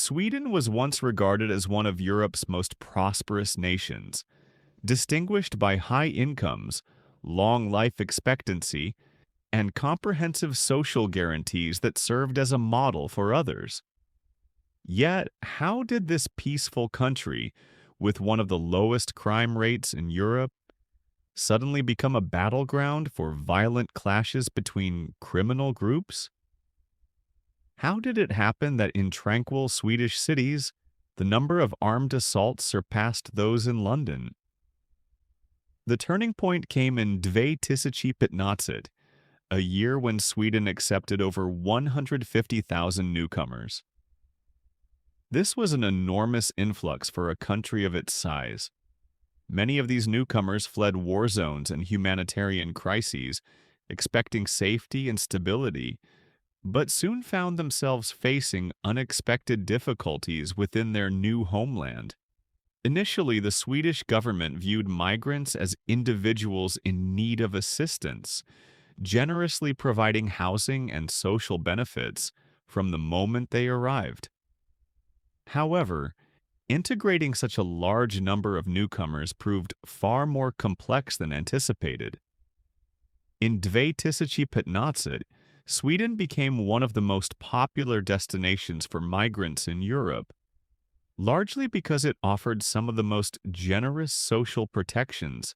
Sweden was once regarded as one of Europe's most prosperous nations, distinguished by high incomes, long life expectancy, and comprehensive social guarantees that served as a model for others. Yet, how did this peaceful country, with one of the lowest crime rates in Europe, suddenly become a battleground for violent clashes between criminal groups? How did it happen that in tranquil Swedish cities, the number of armed assaults surpassed those in London? The turning point came in 2015, a year when Sweden accepted over 150,000 newcomers. This was an enormous influx for a country of its size. Many of these newcomers fled war zones and humanitarian crises, expecting safety and stability, but soon found themselves facing unexpected difficulties within their new homeland. Initially, the Swedish government viewed migrants as individuals in need of assistance, generously providing housing and social benefits from the moment they arrived. However, integrating such a large number of newcomers proved far more complex than anticipated. In 2015, Sweden became one of the most popular destinations for migrants in Europe, largely because it offered some of the most generous social protections,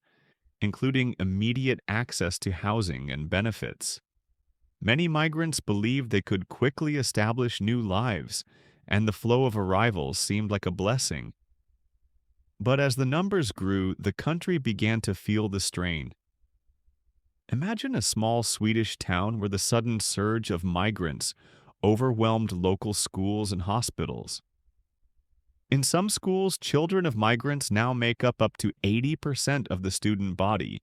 including immediate access to housing and benefits. Many migrants believed they could quickly establish new lives, and the flow of arrivals seemed like a blessing. But as the numbers grew, the country began to feel the strain. Imagine a small Swedish town where the sudden surge of migrants overwhelmed local schools and hospitals. In some schools, children of migrants now make up to 80% of the student body,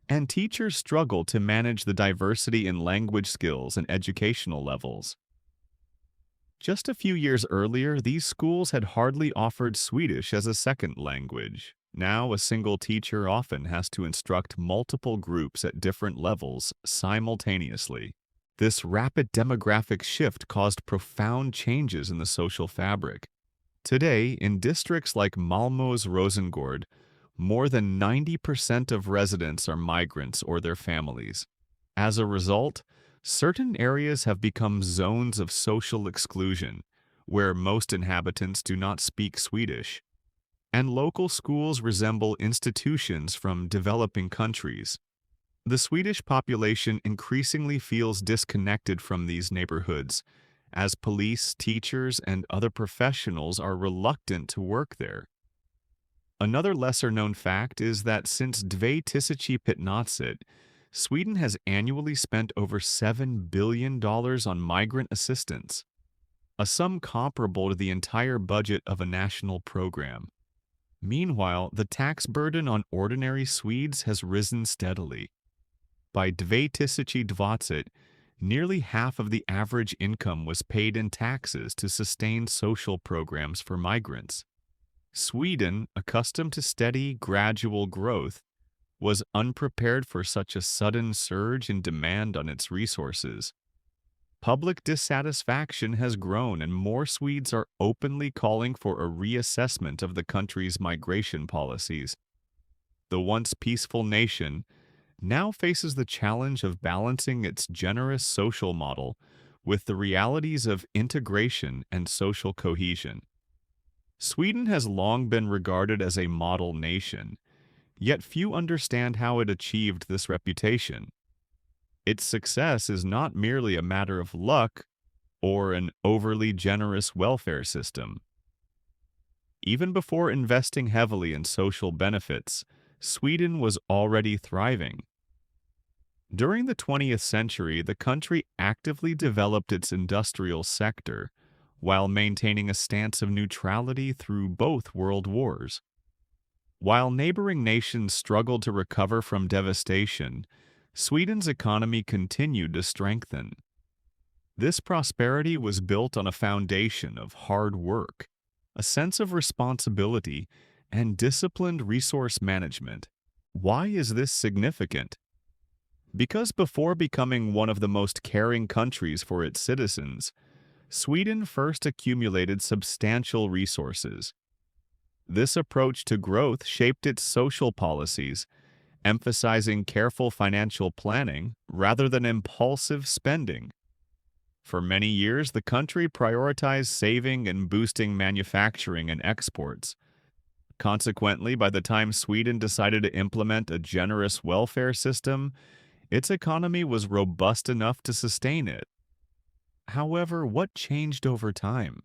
and teachers struggle to manage the diversity in language skills and educational levels. Just a few years earlier, these schools had hardly offered Swedish as a second language. Now, a single teacher often has to instruct multiple groups at different levels simultaneously. This rapid demographic shift caused profound changes in the social fabric. Today, in districts like Malmö's Rosengård, more than 90% of residents are migrants or their families. As a result, certain areas have become zones of social exclusion, where most inhabitants do not speak Swedish, and local schools resemble institutions from developing countries. The Swedish population increasingly feels disconnected from these neighborhoods, as police, teachers, and other professionals are reluctant to work there. Another lesser-known fact is that since 2015, Sweden has annually spent over $7 billion on migrant assistance, a sum comparable to the entire budget of a national program. Meanwhile, the tax burden on ordinary Swedes has risen steadily. By 2020, nearly half of the average income was paid in taxes to sustain social programs for migrants. Sweden, accustomed to steady, gradual growth, was unprepared for such a sudden surge in demand on its resources. Public dissatisfaction has grown, and more Swedes are openly calling for a reassessment of the country's migration policies. The once peaceful nation now faces the challenge of balancing its generous social model with the realities of integration and social cohesion. Sweden has long been regarded as a model nation, yet few understand how it achieved this reputation. Its success is not merely a matter of luck or an overly generous welfare system. Even before investing heavily in social benefits, Sweden was already thriving. During the 20th century, the country actively developed its industrial sector, while maintaining a stance of neutrality through both world wars. While neighboring nations struggled to recover from devastation, Sweden's economy continued to strengthen. This prosperity was built on a foundation of hard work, a sense of responsibility, and disciplined resource management. Why is this significant? Because before becoming one of the most caring countries for its citizens, Sweden first accumulated substantial resources. This approach to growth shaped its social policies, emphasizing careful financial planning rather than impulsive spending. For many years, the country prioritized saving and boosting manufacturing and exports. Consequently, by the time Sweden decided to implement a generous welfare system, its economy was robust enough to sustain it. However, what changed over time?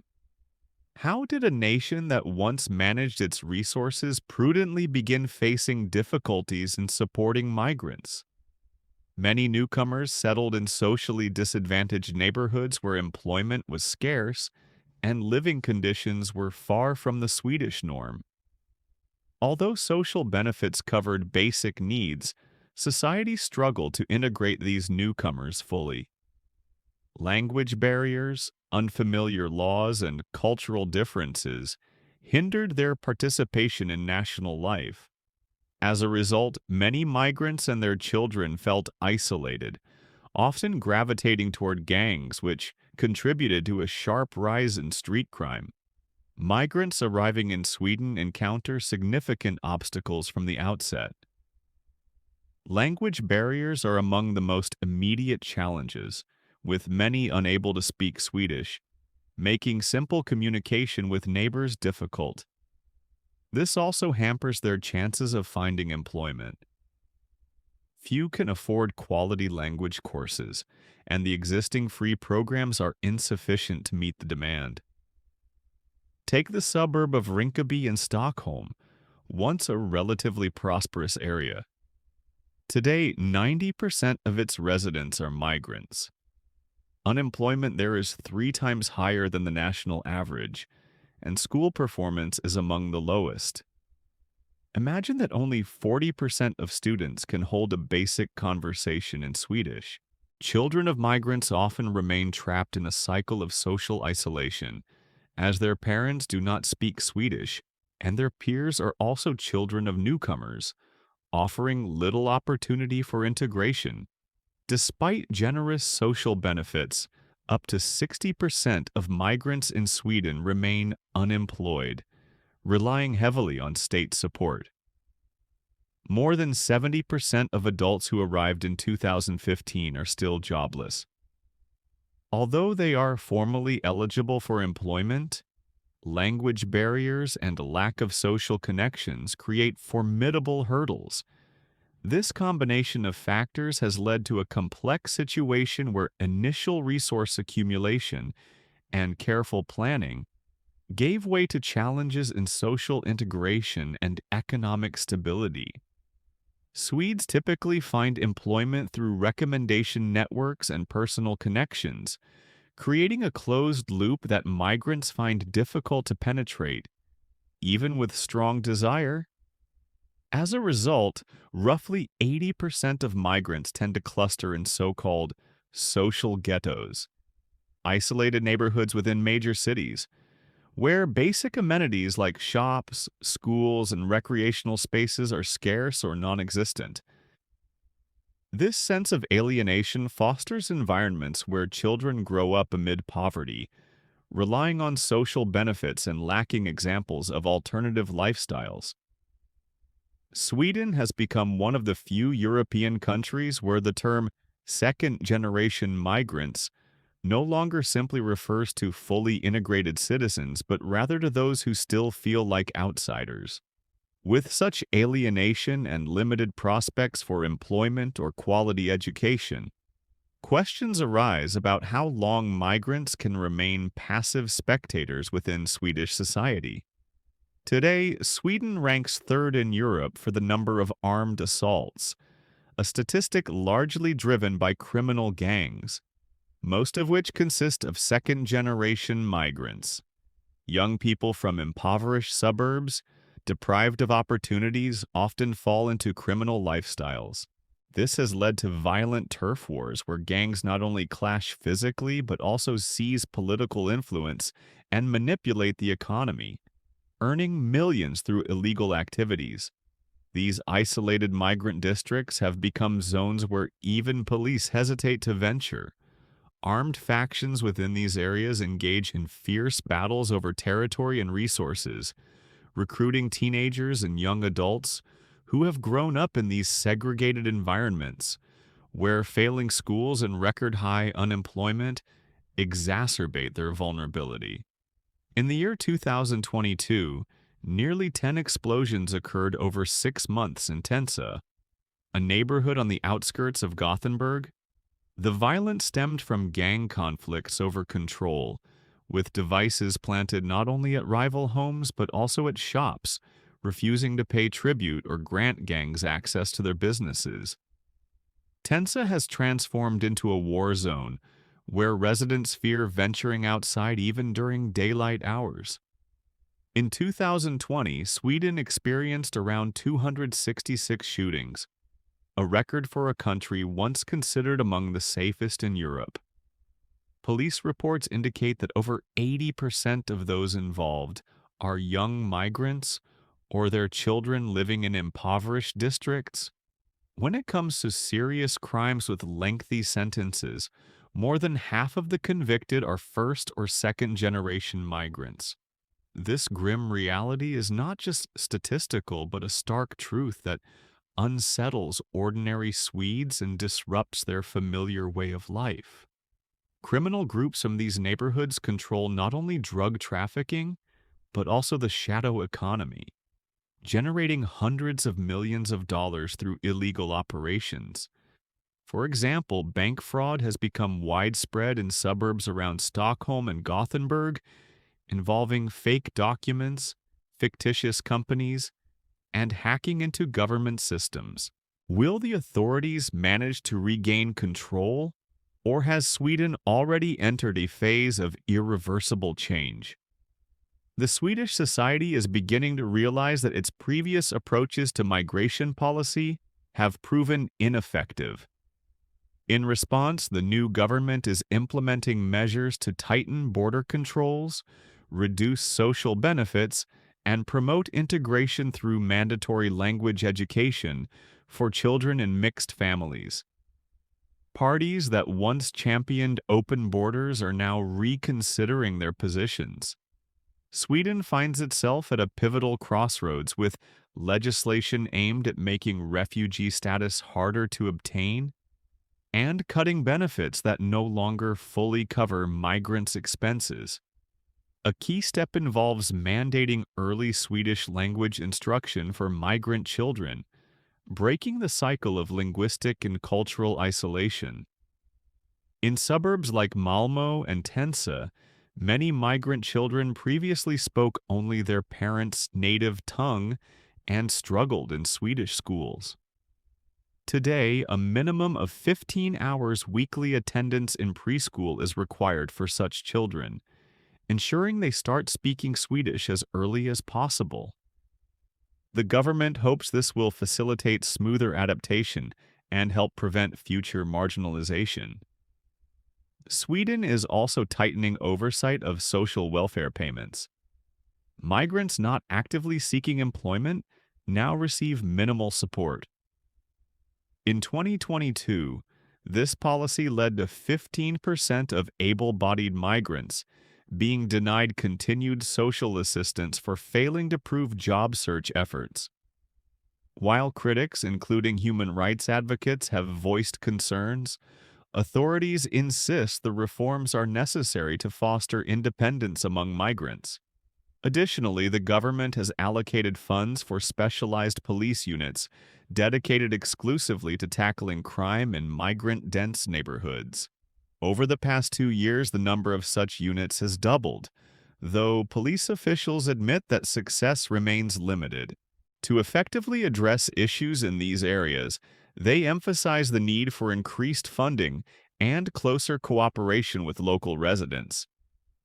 How did a nation that once managed its resources prudently begin facing difficulties in supporting migrants? Many newcomers settled in socially disadvantaged neighborhoods where employment was scarce and living conditions were far from the Swedish norm. Although social benefits covered basic needs, society struggled to integrate these newcomers fully. Language barriers, unfamiliar laws, and cultural differences hindered their participation in national life. As a result, many migrants and their children felt isolated, often gravitating toward gangs, which contributed to a sharp rise in street crime. Migrants arriving in Sweden encounter significant obstacles from the outset. Language barriers are among the most immediate challenges, with many unable to speak Swedish, making simple communication with neighbors difficult. This also hampers their chances of finding employment. Few can afford quality language courses, and the existing free programs are insufficient to meet the demand. Take the suburb of Rinkeby in Stockholm, once a relatively prosperous area. Today, 90% of its residents are migrants. Unemployment there is 3 times higher than the national average, and school performance is among the lowest. Imagine that only 40% of students can hold a basic conversation in Swedish. Children of migrants often remain trapped in a cycle of social isolation, as their parents do not speak Swedish, and their peers are also children of newcomers, offering little opportunity for integration. Despite generous social benefits, up to 60% of migrants in Sweden remain unemployed, relying heavily on state support. More than 70% of adults who arrived in 2015 are still jobless. Although they are formally eligible for employment, language barriers and a lack of social connections create formidable hurdles. This combination of factors has led to a complex situation where initial resource accumulation and careful planning gave way to challenges in social integration and economic stability. Swedes typically find employment through recommendation networks and personal connections, creating a closed loop that migrants find difficult to penetrate, even with strong desire. As a result, roughly 80% of migrants tend to cluster in so-called social ghettos, isolated neighborhoods within major cities, where basic amenities like shops, schools, and recreational spaces are scarce or non-existent. This sense of alienation fosters environments where children grow up amid poverty, relying on social benefits and lacking examples of alternative lifestyles. Sweden has become one of the few European countries where the term second-generation migrants no longer simply refers to fully integrated citizens, but rather to those who still feel like outsiders. With such alienation and limited prospects for employment or quality education, questions arise about how long migrants can remain passive spectators within Swedish society. Today, Sweden ranks third in Europe for the number of armed assaults, a statistic largely driven by criminal gangs, most of which consist of second-generation migrants. Young people from impoverished suburbs, deprived of opportunities, often fall into criminal lifestyles. This has led to violent turf wars where gangs not only clash physically but also seize political influence and manipulate the economy, earning millions through illegal activities. These isolated migrant districts have become zones where even police hesitate to venture, Armed factions within these areas engage in fierce battles over territory and resources, recruiting teenagers and young adults who have grown up in these segregated environments, where failing schools and record high unemployment exacerbate their vulnerability. In the year 2022, nearly 10 explosions occurred over 6 months in Tensa, a neighborhood on the outskirts of Gothenburg. The violence stemmed from gang conflicts over control, with devices planted not only at rival homes but also at shops, refusing to pay tribute or grant gangs access to their businesses. Tensa has transformed into a war zone, where residents fear venturing outside even during daylight hours. In 2020, Sweden experienced around 266 shootings, a record for a country once considered among the safest in Europe. Police reports indicate that over 80% of those involved are young migrants or their children living in impoverished districts. When it comes to serious crimes with lengthy sentences, more than half of the convicted are first or second generation migrants. This grim reality is not just statistical, but a stark truth that unsettles ordinary Swedes and disrupts their familiar way of life. Criminal groups from these neighborhoods control not only drug trafficking, but also the shadow economy, generating hundreds of millions of dollars through illegal operations. For example, bank fraud has become widespread in suburbs around Stockholm and Gothenburg, involving fake documents, fictitious companies, and hacking into government systems. Will the authorities manage to regain control, or has Sweden already entered a phase of irreversible change? The Swedish society is beginning to realize that its previous approaches to migration policy have proven ineffective. In response, the new government is implementing measures to tighten border controls, reduce social benefits, and promote integration through mandatory language education for children in mixed families. Parties that once championed open borders are now reconsidering their positions. Sweden finds itself at a pivotal crossroads, with legislation aimed at making refugee status harder to obtain and cutting benefits that no longer fully cover migrants' expenses. A key step involves mandating early Swedish language instruction for migrant children, breaking the cycle of linguistic and cultural isolation. In suburbs like Malmö and Tensa, many migrant children previously spoke only their parents' native tongue and struggled in Swedish schools. Today, a minimum of 15 hours weekly attendance in preschool is required for such children, ensuring they start speaking Swedish as early as possible. The government hopes this will facilitate smoother adaptation and help prevent future marginalization. Sweden is also tightening oversight of social welfare payments. Migrants not actively seeking employment now receive minimal support. In 2022, this policy led to 15% of able-bodied migrants being denied continued social assistance for failing to prove job search efforts. While critics, including human rights advocates, have voiced concerns, authorities insist the reforms are necessary to foster independence among migrants. Additionally, the government has allocated funds for specialized police units dedicated exclusively to tackling crime in migrant-dense neighborhoods. Over the past 2 years, the number of such units has doubled, though police officials admit that success remains limited. To effectively address issues in these areas, they emphasize the need for increased funding and closer cooperation with local residents.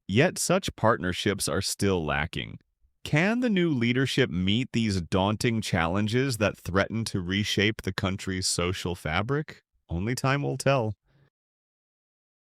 Yet such partnerships are still lacking. Can the new leadership meet these daunting challenges that threaten to reshape the country's social fabric? Only time will tell.